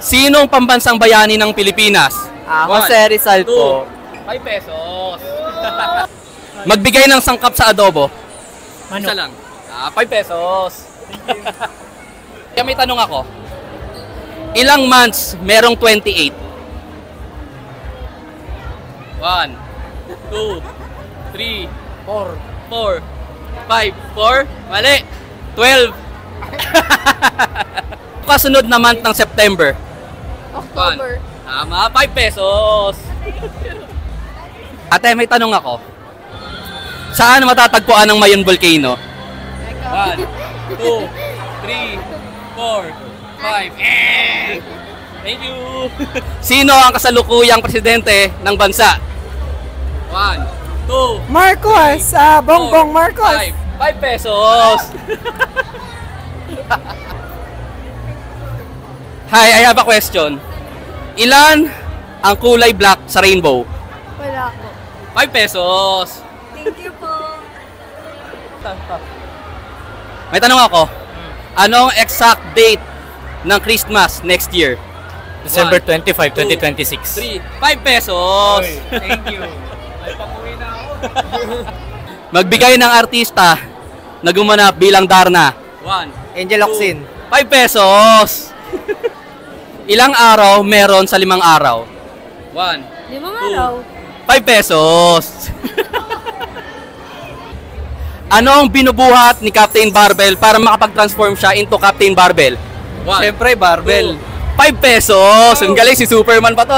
Sinong pambansang bayani ng Pilipinas? Jose Rizal po. 5 pesos. Magbigay ng sangkap sa adobo. Isa lang. 5 pesos. Kaya may tanong ako. Ilang months merong 28? 1, 2, 3, 4, 5, 4. Mali. 12. Kasunod na month ng September. October. Tama, 5 pesos. Ate, may tanong ako. Saan matatagpuan ng Mayon Volcano? 1, 2, 3, 4, 5. Thank you. Sino ang kasalukuyang presidente ng bansa? 1, 2, Marcos! Bongbong Marcos! 5 pesos. Hi, I have a question. Ilan ang kulay black sa rainbow? Wala po. 5 pesos. Thank you po. May tanong ako. Anong exact date ng Christmas next year? December 1, 25, 3, 2026. 5 pesos. Thank you. Ay, pakuwi na ako. Magbigay ng artista na gumanap bilang Darna. 1, Angel Locsin. 5 pesos. Ilang araw meron sa 5 araw? 1, 5 araw. 5 pesos. Ano ang binubuhat ni Captain Barbell para makapag-transform siya into Captain Barbell? 1, Siyempre, barbell. 5 pesos. Ang galing, si Superman pa to.